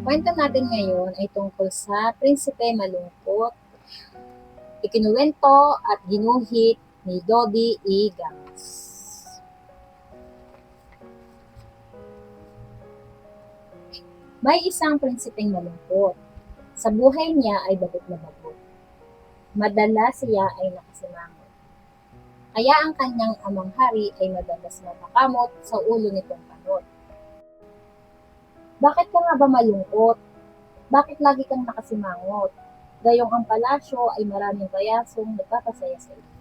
Kwento natin ngayon ay tungkol sa Prinsipe Malungkot, ikinuwento at ginuhit ni Dodi E. Gamas. May isang prinsipeng malungkot. Sa buhay niya ay bagot na bagot. Madalas siya ay nakasimangot. Kaya ang kanyang amang hari ay madalas mapakamot sa ulo nitong panot. Bakit ka nga ba malungkot? Bakit lagi kang nakasimangot? Gayong ang palasyo ay maraming payasong nagpapasaya sa iyo.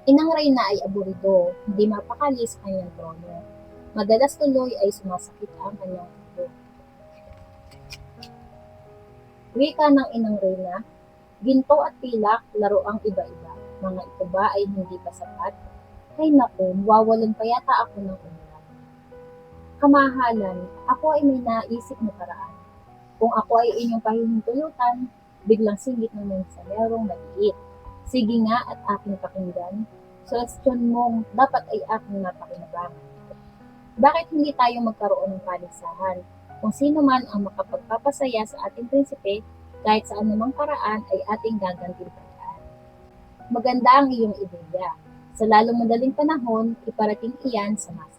Inang Reyna ay aburido, hindi mapakali sa kanyang trono. Madalas tuloy ay sumasakit ang kanyang ulo. Wika ng Inang Reyna, ginto at pilak, laro ang iba-iba. Mga ito ba ay hindi pa sapat? Ay naku, mawawalan pa yata ako ng ulan. Kamahalan, ako ay may naisip na paraan. Kung ako ay inyong pahihintulutan, biglang singit ng mensaherong maliit. Sige nga at aking pakinggan, suwestyon mong dapat ay aking napakinabangan. Bakit hindi tayo magkaroon ng paligsahan? Kung sino man ang makapagpapasaya sa ating prinsipe, kahit sa anumang paraan ay ating gagantimpalaan. Maganda ang iyong ideya. Sa lalong madaling panahon, iparating iyan sa masa.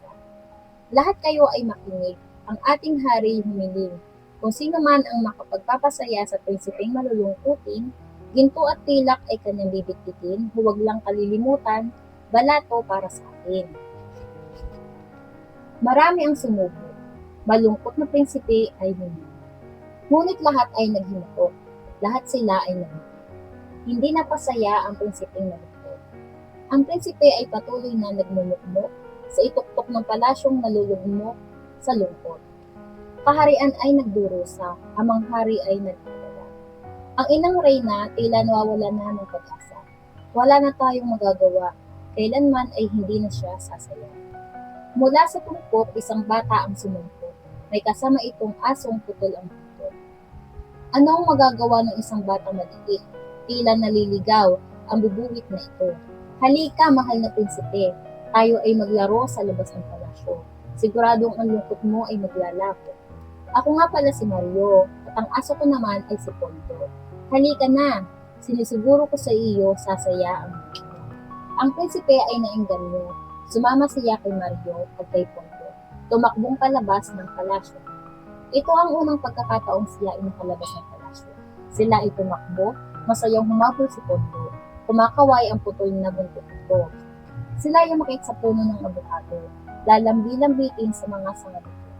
Lahat kayo ay makinig. Ang ating hari humiling. Kung sino man ang makapagpapasaya sa prinsipeng malulungkutin, ginto at pilak ay kanyang bibitbitin, huwag lang kalilimutan, balato para sa atin. Marami ang sumubo. Malungkot na prinsipe ay humiling. Ngunit lahat ay naghimatok. Lahat sila ay naghimatok. Hindi napasaya ang prinsipeng malungkot. Ang prinsipe ay patuloy na nagmumukmok sa ituktok ng palasyong nalulugmok sa lungkot. Kaharian ay nagdurusa, amang hari ay nagdadala. Ang Inang Reyna tila nawawala na ng pag-asa. Wala na tayong magagawa, kailanman ay hindi na siya sasaya. Mula sa tungkot, isang bata ang sumumpot. May kasama itong asong putol ang putol. Ano ang magagawa ng isang batang maliit? Tila naliligaw ang bibuwit na ito. Halika, mahal na prinsipe, tayo ay maglaro sa labas ng palasyo. Siguradong ang lungkot mo ay maglalako. Ako nga pala si Mario, at ang aso ko naman ay si Pondo. Halika na, sinisiguro ko sa iyo sasaya ang mundo. Ang prinsipe ay nainganyo. Sumama siya kay Mario at kay Pondo. Tumakbong palabas ng palasyo. Ito ang unang pagkakataong siya ay nakalabas ng palasyo. Sila ay tumakbo, masayang humabol si Pondo. Kumakaway ang putol na buntot nito. Sila ay umakit sa puno ng abukado, lalambi-lambitin sa mga sanga nito.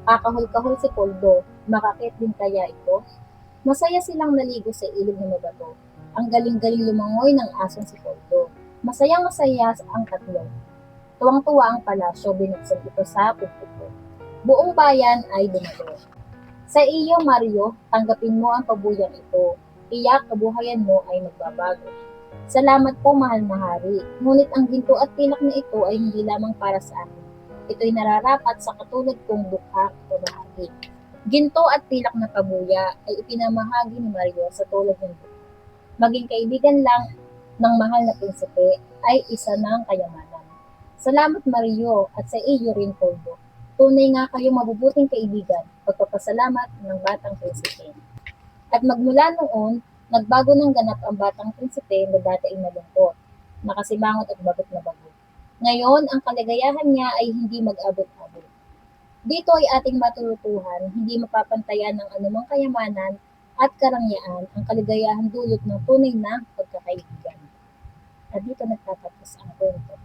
Kakahol-kahol si Poldo, makakit din kaya ito? Masaya silang naligo sa ilog na mabato. Ang galing-galing lumangoy ng asong si Poldo. Masayang-masaya ang tatlo. Tuwang-tuwa ang palasyo, binuksan ito sa pagpupo. Buong bayan ay dumalo. Sa iyo, Mario, tanggapin mo ang pabuyang ito. Tiyak kabuhayan mo ay magbabago. Salamat po, mahal na hari. Ngunit ang ginto at pilak na ito ay hindi lamang para sa akin. Ito'y nararapat sa katulad kong dukha at pamahagi. Ginto at pilak na pabuya ay ipinamahagi ni Mario sa tulad ng dukha. Maging kaibigan lang ng mahal na prinsipe ay isa ng kayamanan. Salamat, Mario, at sa iyo rin, Poldo. Tunay nga kayo mabubuting kaibigan, pagpapasalamat ng batang prinsipe. At magmula noon, nagbago ng ganap ang batang prinsipe na dati ay malungkot, nakasimangot at bagot na bagot. Ngayon, ang kaligayahan niya ay hindi mag-abot-abot. Dito ay ating matututuhan, hindi mapapantayan ng anumang kayamanan at karangyaan ang kaligayahan dulot ng tunay na pagkakaibigan. At dito nagtatapos ang kwento.